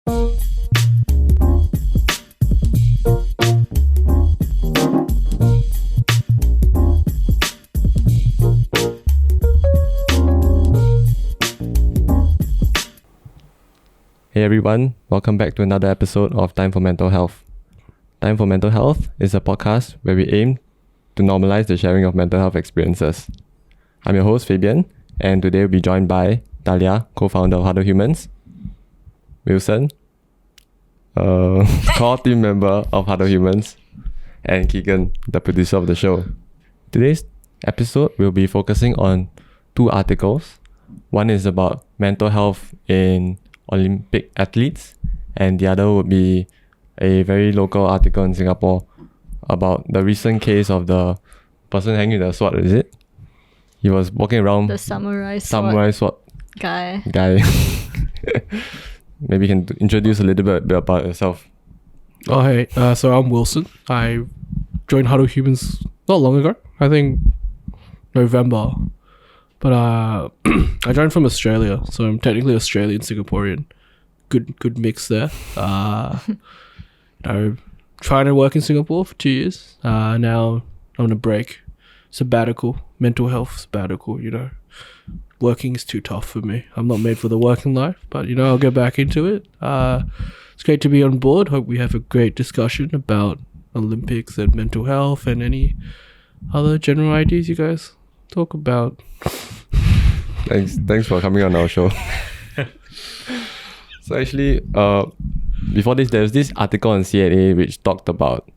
Hey everyone, welcome back to another episode of Time for Mental Health. Time for Mental Health is a podcast where we aim to normalize the sharing of mental health experiences. I'm your host Fabian, and today we'll be joined by Talya, co-founder of Huddle, Wilson, core team member of Huddle, and Keegan, the producer of the show. Today's episode will be focusing on two articles. One is about mental health in Olympic athletes, and the other would be a very local article in Singapore about the recent case of the person hanging with a sword, is it? He was walking around... The samurai sword guy. Maybe you can introduce a little bit about yourself. Oh, hey. So I'm Wilson. I joined Huddle Humans not long ago. I think November. But I joined from Australia, so I'm technically Australian Singaporean. Good mix there. Trying to work in Singapore for 2 years. Now on a break, mental health sabbatical. Working is too tough for me. I'm not made for the working life, but I'll get back into it. It's great to be on board. Hope we have a great discussion about Olympics and mental health and any other general ideas you guys talk about. Thanks for coming on our show. So actually, before this, there's this article on CNA which talked about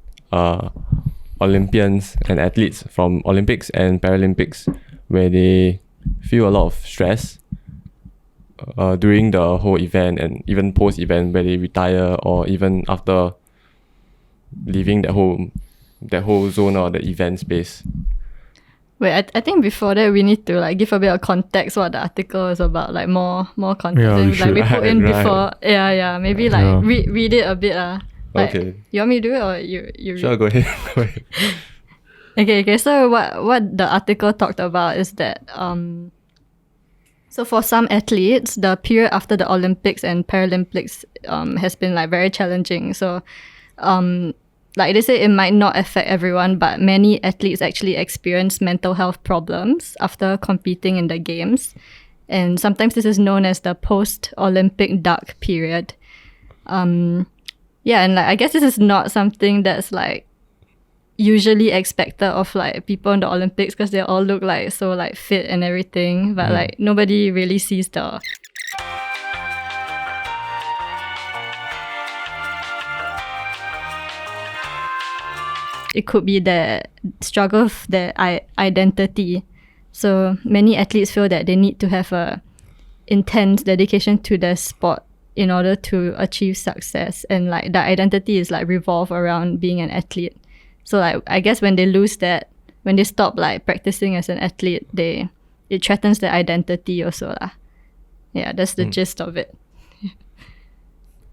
Olympians and athletes from Olympics and Paralympics, where they feel a lot of stress during the whole event and even post-event, where they retire or even after leaving that whole zone or the event space. Wait, I think before that we need to give a bit of context what the article is about, more context. Yeah, we put in right. Before. Yeah. Maybe read it a bit. Okay. You want me to do it or you Sure, go ahead. Okay. So what the article talked about is that so for some athletes, the period after the Olympics and Paralympics has been very challenging. So they say it might not affect everyone, but many athletes actually experience mental health problems after competing in the games. And sometimes this is known as the post-Olympic dark period. And I guess this is not something that's usually expected of people in the Olympics, because they all look so fit and everything, but nobody really sees the... It could be the struggle of their identity. So many athletes feel that they need to have a intense dedication to their sport in order to achieve success, and the identity is revolve around being an athlete. So I guess when they lose that, when they stop practicing as an athlete, it threatens their identity also lah. Yeah, that's the gist of it.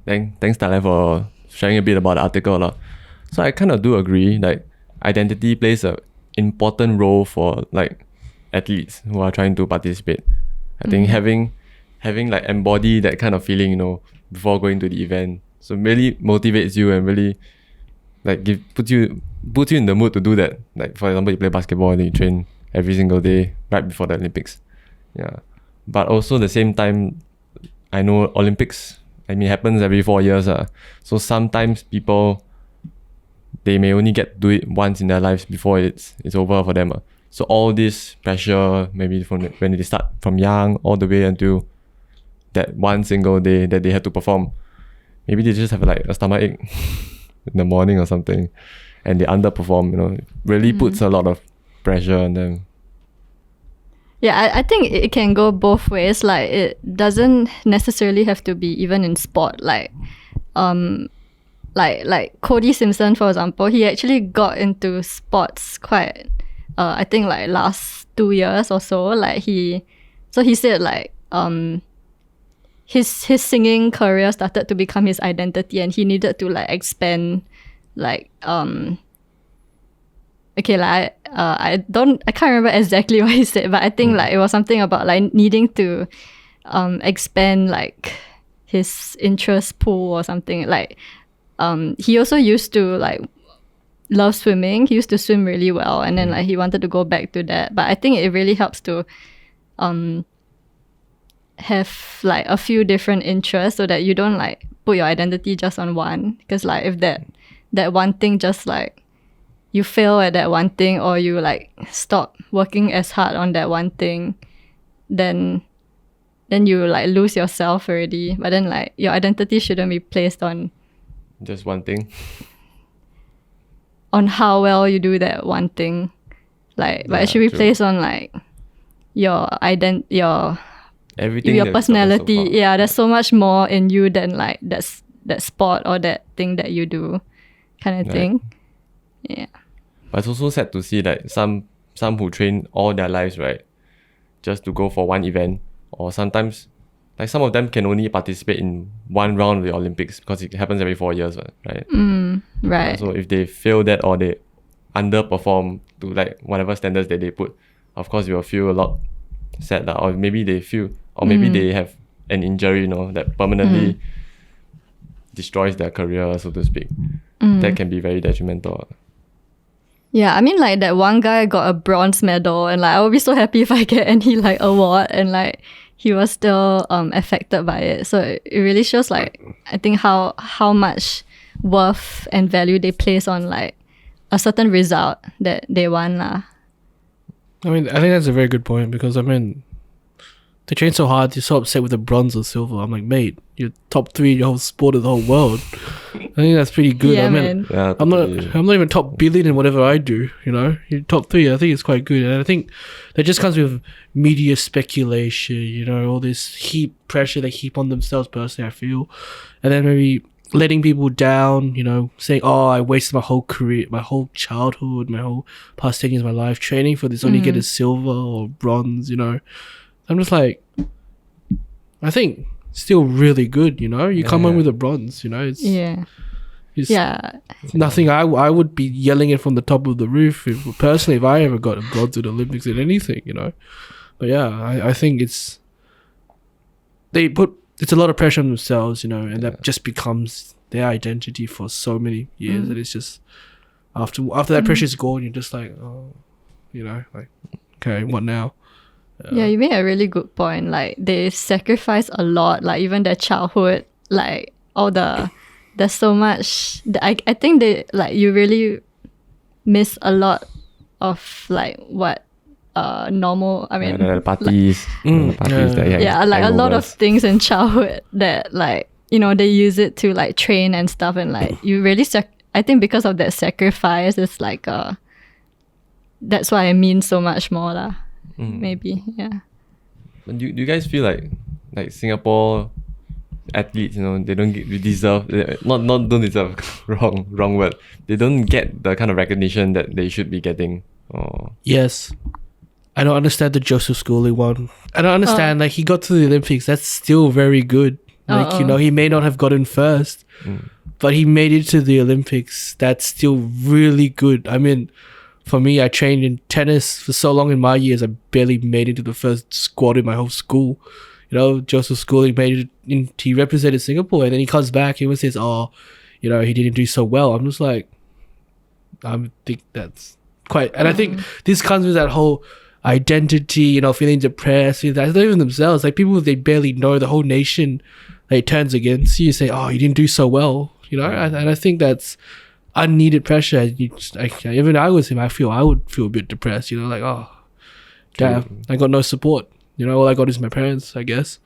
Thanks Talya for sharing a bit about the article lah. So I kind of do agree, identity plays an important role for athletes who are trying to participate. I think having embody that kind of feeling, before going to the event, so really motivates you and really puts you in the mood to do that. For example, you play basketball and you train every single day right before the Olympics. Yeah. But also at the same time, I know Olympics, happens every 4 years. So sometimes people, they may only get to do it once in their lives before it's over for them. So all this pressure, maybe from when they start from young all the way until that one single day that they had to perform, maybe they just have a stomach ache in the morning or something, and they underperform. It really puts a lot of pressure on them. Yeah, I think it can go both ways. It doesn't necessarily have to be even in sport. Like Cody Simpson, for example, he actually got into sports quite, I think last 2 years or so. He said his singing career started to become his identity, and he needed to expand I can't remember exactly what he said, but I think it was something about needing to expand his interest pool or something. Like he also used to like love swimming. He used to swim really well, and then like he wanted to go back to that. But I think it really helps to have like a few different interests so that you don't like put your identity just on one. Because like if that one thing just like you fail at that one thing, or you like stop working as hard on that one thing, then you like lose yourself already. But then like your identity shouldn't be placed on Just one thing. on how well you do that one thing. Like but it should be true. placed on like your Everything your that we've covered personality. so far. Yeah, there's so much more in you than like that sport or that thing that you do, kind of Right. thing. Yeah. But it's also sad to see like some who train all their lives, right, just to go for one event, or sometimes like some of them can only participate in one round of the Olympics because it happens every 4 years, right? Right. So if they fail that or they underperform to like whatever standards that they put, of course you will feel a lot sad lah. Or maybe they feel, or maybe they have an injury, that permanently destroys their career, so to speak. That can be very detrimental. Yeah, I mean like that one guy got a bronze medal, and like I would be so happy if I get any like award, and like he was still affected by it. So it really shows like I think how much worth and value they place on like a certain result that they want lah. I mean, I think that's a very good point, because I mean, they train so hard, you're so upset with the bronze or silver. I'm like, mate, you're top 3 in your whole sport of the whole world. I think that's pretty good. Yeah, I mean, man. Yeah, I'm not even top billion in whatever I do, You're top 3, I think it's quite good. And I think that just comes with media speculation, all this pressure they heap on themselves personally, I feel. And then maybe letting people down, saying, oh, I wasted my whole career, my whole childhood, my whole past 10 years of my life training for this, only get a silver or bronze, I'm just like, I think still really good, you come home with a bronze, it's nothing. I would be yelling it from the top of the roof if I ever got a bronze at the Olympics in anything, but yeah, I think it's a lot of pressure on themselves, and that just becomes their identity for so many years, and it's just after that pressure is gone, you're just like, oh, like, okay, what now? Yeah, you made a really good point. Like they sacrifice a lot, like even their childhood, like all there's so much. I think they like you really miss a lot of like what normal. I mean, the parties, like a lot of things in childhood that like they use it to like train and stuff, and like you really I think because of that sacrifice, it's like that's why it means so much more lah. Maybe, yeah. But do you guys feel like Singapore athletes, they don't deserve, don't deserve, wrong word. They don't get the kind of recognition that they should be getting. Oh. Yes. I don't understand the Joseph Schooling one. I don't understand, like he got to the Olympics, that's still very good. Like, he may not have gotten first, but he made it to the Olympics. That's still really good. I mean, for me, I trained in tennis for so long in my years, I barely made it to the first squad in my whole school. Joseph Schooling made it he represented Singapore, and then he comes back, he always says, oh, he didn't do so well. I'm just like, I think that's quite, and I think this comes with that whole identity, feeling depressed, that's not even themselves, like people they barely know, the whole nation like turns against you, say, oh, you didn't do so well, and I think that's unneeded pressure. Even I was him, I would feel a bit depressed, like, oh, damn, I got no support, all I got is my parents, I guess,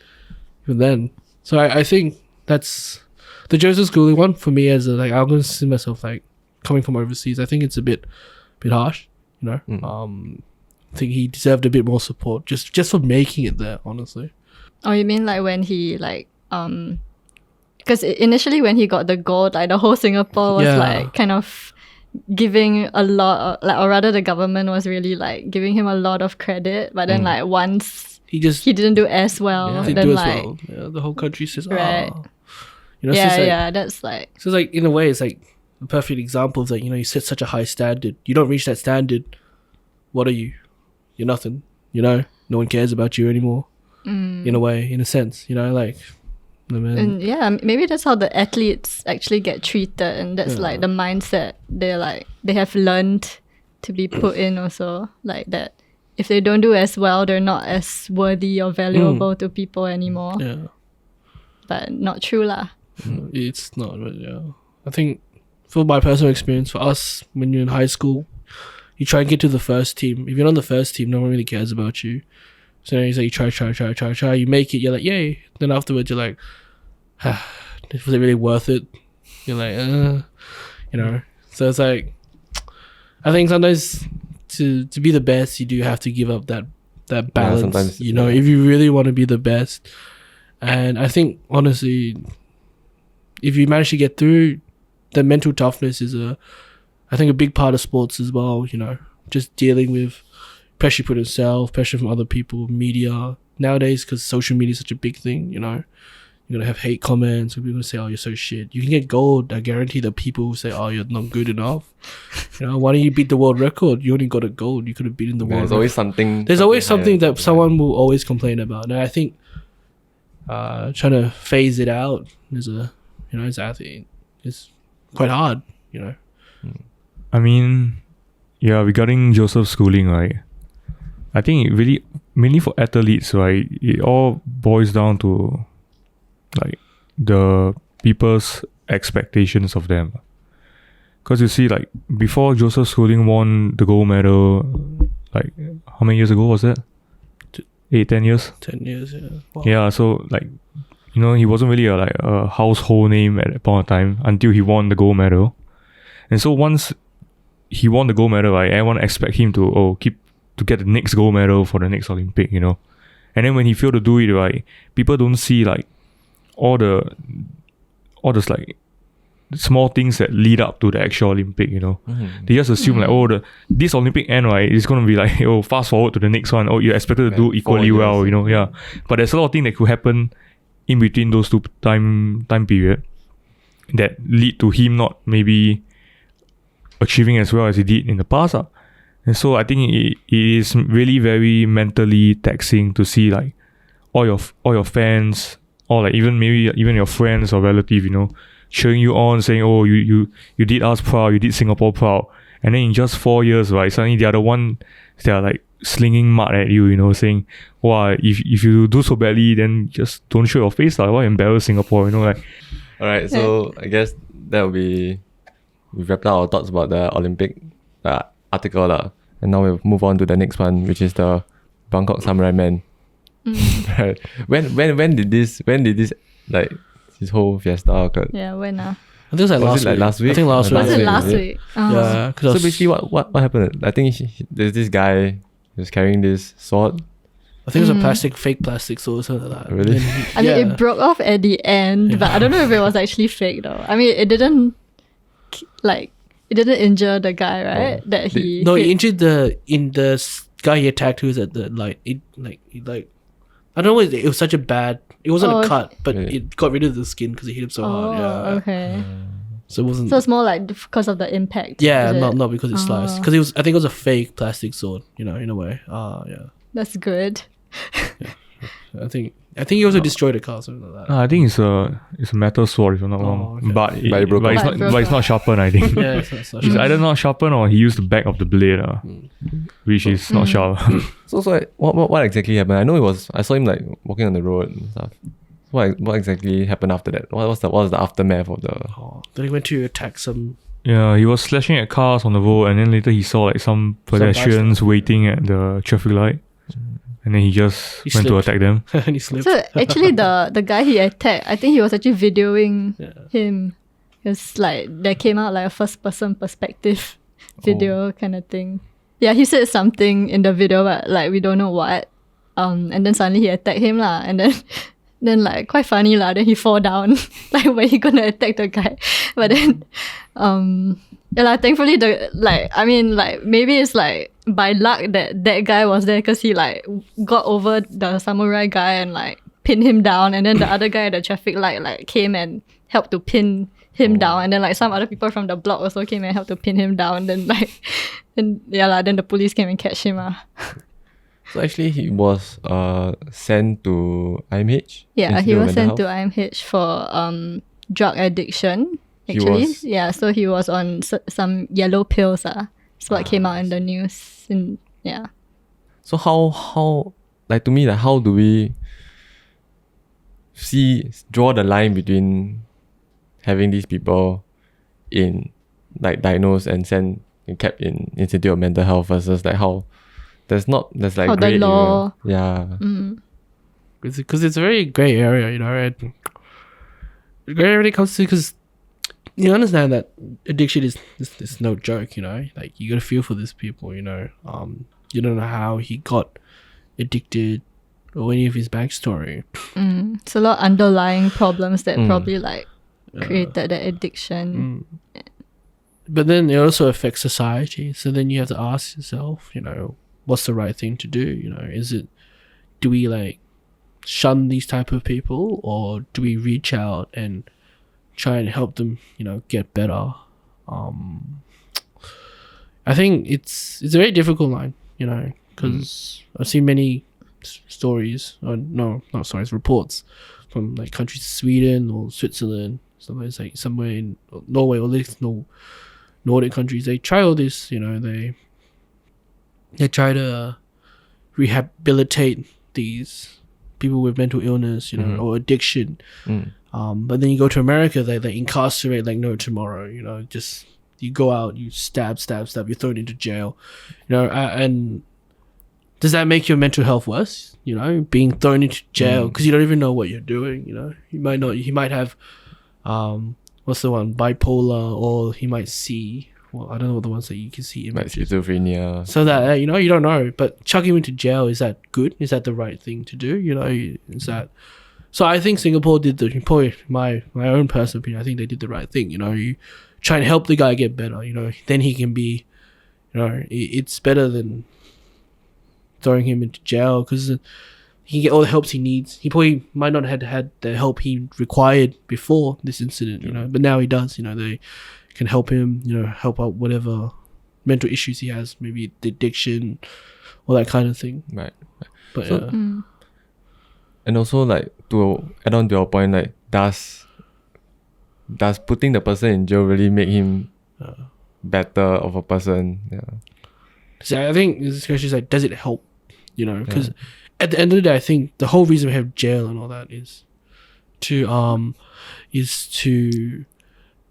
even then. So I think that's the Joseph Schooling one for me, as like, I'm gonna see myself like coming from overseas. I think it's a bit harsh, I think he deserved a bit more support just for making it there, honestly. Oh, you mean like when he like because initially when he got the gold, like the whole Singapore was like kind of giving a lot of, like, or rather the government was really like giving him a lot of credit, but then like once he didn't do as well, he then do as like well. Yeah, the whole country says, right. oh. That's like, so it's like, in a way, it's like a perfect example of like, you set such a high standard, you don't reach that standard, what are you? You're nothing, no one cares about you anymore, in a way, in a sense, like, And yeah, maybe that's how the athletes actually get treated, and that's like the mindset they have learned to be put in also, like that if they don't do as well, they're not as worthy or valuable to people anymore. Yeah. But not true lah. It's not, but yeah. I think for my personal experience, for us, when you're in high school, you try and get to the first team. If you're on the first team, no one really cares about you. So then you try, you make it, you're like, yay. Then afterwards, you're like, was it really worth it? You're like, you know. So it's like, I think sometimes to be the best, you do have to give up that balance. You know, if you really want to be the best. And I think, honestly, if you manage to get through, the mental toughness is I think a big part of sports as well, you know, just dealing with pressure put yourself, pressure from other people, media. Nowadays, because social media is such a big thing, you know, you're going to have hate comments, people going to say, oh, you're so shit. You can get gold. I guarantee the people who say, oh, you're not good enough. You know, why don't you beat the world record? You only got a gold. You could have beaten the world record. There's always something that someone will always complain about. And I think trying to phase it out as an athlete is quite hard, you know. I mean, yeah, regarding Joseph's schooling, right, I think it really, mainly for athletes, right, it all boils down to like the people's expectations of them. Because you see, like, before Joseph Schooling won the gold medal, like, how many years ago was that? 8-10 years? 10 years, yeah. Wow. Yeah, so, like, you know, he wasn't really a household name at that point of time until he won the gold medal. And so once he won the gold medal, right, everyone expect him to get the next gold medal for the next Olympic, you know. And then when he failed to do it, right, people don't see like all those like small things that lead up to the actual Olympic, you know. They just assume like, this Olympic end, right, is gonna be like, fast forward to the next one. You're expected to do equally well, you know. Yeah, but there's a lot of things that could happen in between those two time period that lead to him not maybe achieving as well as he did in the past. And so I think it is really very mentally taxing to see like all your fans, or like even your friends or relatives, you know, cheering you on, saying, oh, you did us proud, you did Singapore proud. And then in just 4 years, right, suddenly the other one, they're like slinging mud at you, you know, saying, wow, if you do so badly, then just don't show your face, like, why embarrass Singapore, you know, like. Alright, so I guess that will be, we've wrapped up our thoughts about the Olympic article lah. And now we'll move on to the next one, which is the Buangkok Samurai Man. Right. When did this like this whole fiesta occur? Yeah, when I think it was like last week. I think last week. Was it last week? Yeah. So basically, what happened? I think there's this guy who was carrying this sword. I think it was a fake plastic sword or something like that. Really? I mean, it broke off at the end, but I don't know if it was actually fake though. I mean, it didn't injure the guy, right? He injured the guy he attacked who was at the light. I don't know. It was such a bad. It wasn't a cut, but it got rid of the skin because it hit him so hard. Yeah. Okay. So it wasn't. So it's more like because of the impact. Yeah, not because it sliced. Because I think it was a fake plastic sword. You know, in a way. Yeah. That's good. Yeah. I think he also destroyed a car, something like that. I think it's a metal sword, if I'm not wrong. Okay. But it's not sharpened, I think. Yeah, it's not It's either not sharpened or he used the back of the blade, which is not sharp. So what exactly happened? I know I saw him like walking on the road and stuff. What exactly happened after that? What was the aftermath of the? Then he went to attack some. Yeah, he was slashing at cars on the road, and then later he saw like some pedestrians waiting at the traffic light. And then he went to attack them. And he slipped. So actually the guy he attacked, I think he was actually videoing him. It's like there came out like a first person perspective video kind of thing. Yeah, he said something in the video, but like we don't know what. And then suddenly he attacked him lah. And then like quite funny lah. Then he fall down like when he gonna attack the guy. But then thankfully maybe it's like by luck that guy was there because he like got over the samurai guy and like pinned him down, and then the other guy at the traffic light like came and helped to pin him down, and then like some other people from the block also came and helped to pin him down. Then then the police came and catch him. So actually, he was sent to IMH. Yeah, he Institute of was Mental sent to Health? IMH for drug addiction. He Actually, was- yeah. So he was on some yellow pills. That's what came out in the news. Yeah. So how like to me, like how do we draw the line between having these people in like diagnosed and sent and kept in Institute of Mental Health versus like how there's like How the grey law- area. Yeah. Because it's a very grey area, you know. And grey area when it comes to, because you understand that addiction is no joke, you know. Like you gotta feel for these people, you know. You don't know how he got addicted or any of his backstory. It's a lot of underlying problems that probably like created that addiction. But then it also affects society. So then you have to ask yourself, you know, what's the right thing to do? You know, do we like shun these type of people, or do we reach out and try and help them, you know, get better? I think it's a very difficult line, you know, because I've seen many stories, or no, not stories, reports from like countries, Sweden or Switzerland, somewhere in Norway, or at least Nordic countries. They try all this, you know, they try to rehabilitate these people with mental illness, you know, or addiction. But then you go to America, they incarcerate like no tomorrow, you know, just you go out, you stab, you're thrown into jail, you know, and does that make your mental health worse? You know, being thrown into jail because you don't even know what you're doing. You know, he might have, what's the one, bipolar, or he might see. Well, I don't know what the ones that you can see Like images. schizophrenia. So that you know, you don't know. But chucking him into jail, is that good? Is that the right thing to do? You know, is that? So I think Singapore did probably my own personal opinion. I think they did the right thing. You know, you try and help the guy get better. You know, then he can be, you know, it's better than throwing him into jail, because he can get all the help he needs. He probably might not have had the help he required before this incident, you know, but now he does. You know, they can help him, you know, help out whatever mental issues he has, maybe the addiction, all that kind of thing. Right. But So- And also, like, to add on to your point, like, does putting the person in jail really make him better of a person? Yeah. so I think this question is like, does it help? You know, because at the end of the day, I think the whole reason we have jail and all that is to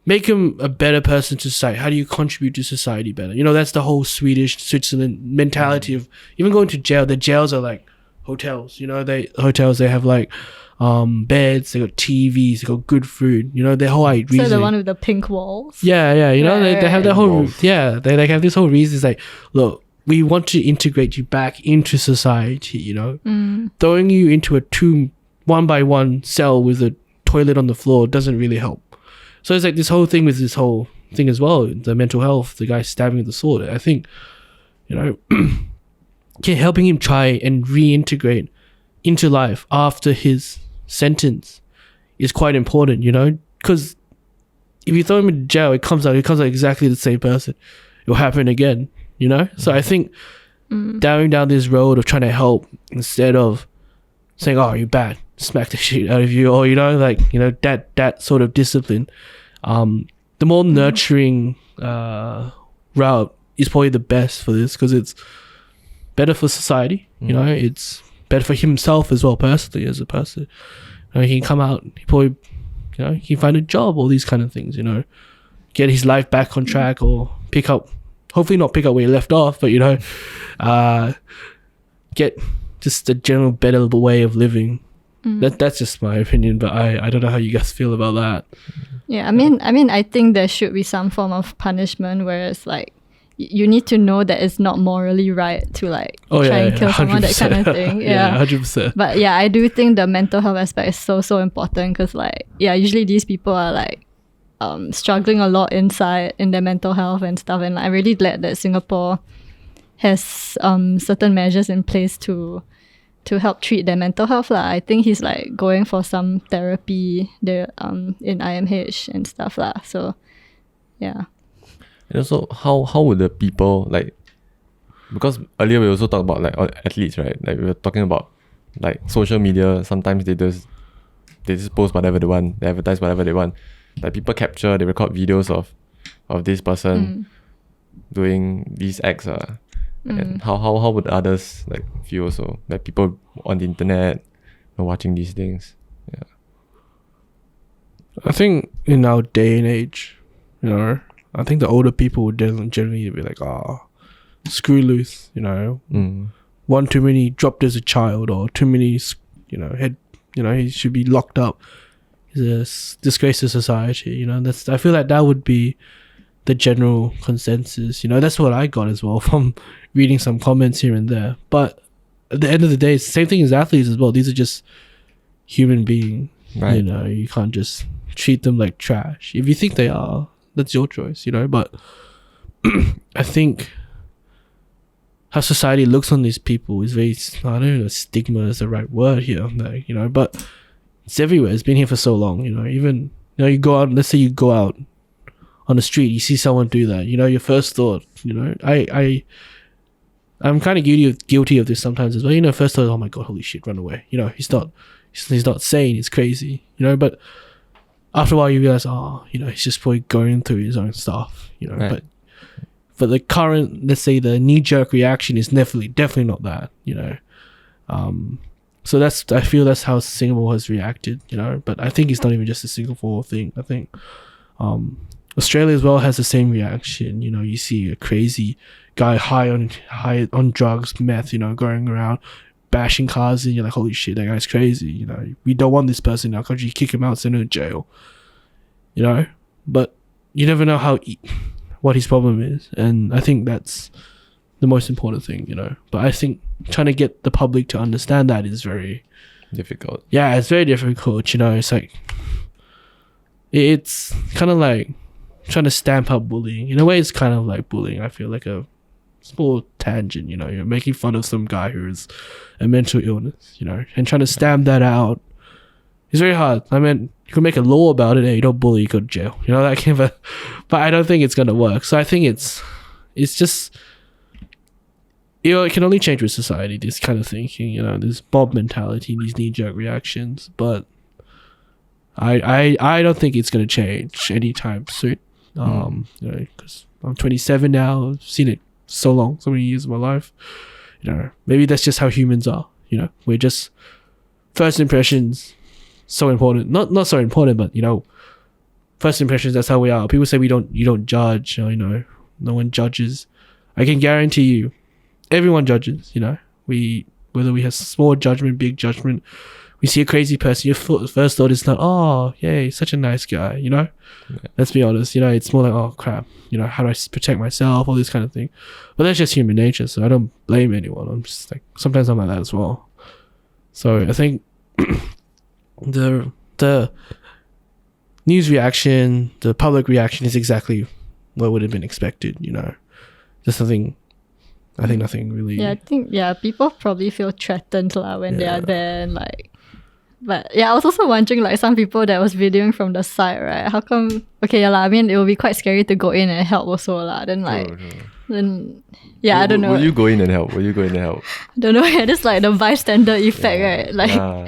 make him a better person to society. How do you contribute to society better? You know, that's the whole Switzerland mentality of even going to jail. The jails are like hotels. You know, they have like beds. They got TVs. They got good food. You know, their whole reason. So the one with the pink walls. Yeah. You know, they have that whole Involved. they have this whole reason. It's like, look, we want to integrate you back into society. You know, throwing you into a 1-by-1 cell with a toilet on the floor doesn't really help. So it's like this whole thing with this whole thing as well, the mental health, the guy stabbing with the sword. I think, you know, helping him try and reintegrate into life after his sentence is quite important, you know, because if you throw him in jail, it comes out exactly the same person. It'll happen again, you know? So I think going down this road of trying to help instead of saying, oh, you're bad, smack the shit out of you, or, you know, like, you know, that sort of discipline, the more nurturing route is probably the best for this, because it's better for society, you know, it's better for himself as well, personally, as a person. You know, he can come out, he probably, you know, he can find a job, all these kind of things, you know, get his life back on track, or hopefully not pick up where he left off, but, you know, get just a general better way of living. That's just my opinion, but I don't know how you guys feel about that. Yeah, I mean, I think there should be some form of punishment where it's like you need to know that it's not morally right to like try and kill someone, that kind of thing. Yeah, 100%. But yeah, I do think the mental health aspect is so important, because like, yeah, usually these people are like struggling a lot inside in their mental health and stuff, and I'm really glad that Singapore has certain measures in place to help treat their mental health lah. I think he's like going for some therapy there in IMH and stuff lah. So yeah. And also, how would the people, like, because earlier we also talked about like athletes, right? Like we were talking about like social media. Sometimes they just post whatever they want, they advertise whatever they want. Like people capture, they record videos of this person doing these acts. And how would others like feel also? Like people on the internet watching these things. Yeah. I think in our day and age, you know, I think the older people would generally be like, screw loose, you know. One too many dropped as a child, or too many, you know, he should be locked up. He's a disgrace to society, you know. I feel like that would be the general consensus, you know. That's what I got as well from reading some comments here and there. But at the end of the day, it's the same thing as athletes as well. These are just human beings, right? You know, you can't just treat them like trash. If you think they are, that's your choice, you know. But I think how society looks on these people is very, I don't know, stigma is the right word here, like, you know, but it's everywhere. It's been here for so long, you know. Even, you know, you go out, let's say you go out on the street, you see someone do that, you know, your first thought, you know, I'm kind of guilty of this sometimes as well, you know. First thought, oh my god, holy shit, run away, you know. He's not sane, it's crazy, you know. But after a while you realize, you know, he's just probably going through his own stuff, you know. Right. But for the current, let's say the knee-jerk reaction is definitely not that, you know. So I feel that's how Singapore has reacted, you know. But I think it's not even just a Singapore thing. I think Australia as well has the same reaction. You know, you see a crazy guy high on drugs, meth, you know, going around bashing cars, and you're like, holy shit, that guy's crazy. You know, we don't want this person in our country. Kick him out, send him to jail. You know, but you never know what his problem is, and I think that's the most important thing, you know. But I think trying to get the public to understand that is very difficult. Yeah, it's very difficult, you know. It's like, it's kind of like trying to stamp out bullying. In a way, it's kind of like bullying. I feel like a small tangent, you know. You're making fun of some guy who has a mental illness, you know, and trying to stamp that out is very hard. I mean, you can make a law about it. Hey, you don't bully, you go to jail, you know, that kind of. But I don't think it's gonna work. So I think it's just, you know, it can only change with society, this kind of thinking, you know, this mob mentality, these knee-jerk reactions. But I don't think it's gonna change anytime soon. You know, because I'm 27 now. I've seen it so many years of my life. You know, maybe that's just how humans are. You know, we're just first impressions. So important, not so important, but you know, first impressions. That's how we are. People say you don't judge. You know, no one judges. I can guarantee you, everyone judges. You know, whether we have small judgment, big judgment. We see a crazy person, your first thought is not, oh, yay, such a nice guy, you know? Yeah. Let's be honest, you know, it's more like, oh, crap, you know, how do I protect myself, all this kind of thing. But that's just human nature, so I don't blame anyone. I'm just like, sometimes I'm like that as well. So I think the news reaction, the public reaction is exactly what would have been expected, you know? Just nothing really... Yeah, I think, people probably feel threatened when they are there, and like... But yeah, I was also wondering, like, some people that was videoing from the side, right? How come? Okay, I mean, it would be quite scary to go in and help also, Then like, I don't know. Will you go in and help? I don't know. Yeah, just like the bystander effect, right?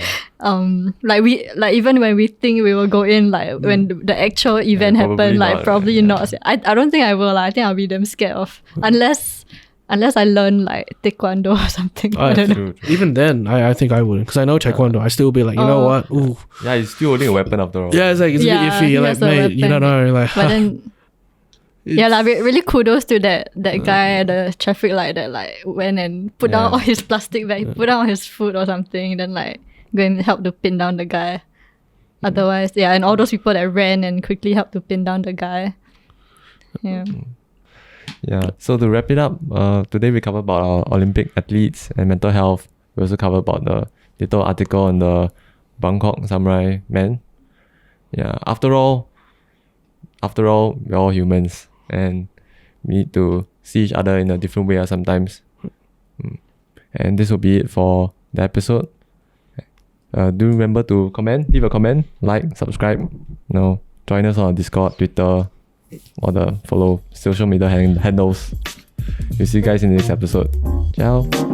Like, even when we think we will go in, like when the actual event happened, like probably not. I don't think I will. I think I'll be damn scared of unless I learn like taekwondo or something. I don't know. Even then, I think I wouldn't, because I know taekwondo. I still be like, you know what? Ooh. Yeah, he's still holding a weapon after all. Yeah, it's like, it's a bit iffy. You're like, mate, you don't know. Like, but then, really kudos to that guy at the traffic light that like went and put down all his plastic bag, put down his food or something, then like go and help to pin down the guy. Otherwise, and all those people that ran and quickly helped to pin down the guy. Yeah. Yeah, so to wrap it up, today we covered about our Olympic athletes and mental health. We also covered about the little article on the Buangkok Samurai man. Yeah, after all, we're all humans and we need to see each other in a different way sometimes. And this will be it for the episode. Do remember to leave a comment, like, subscribe, join us on Discord, Twitter, or the follow social media handles. We'll see you guys in the next episode. Ciao.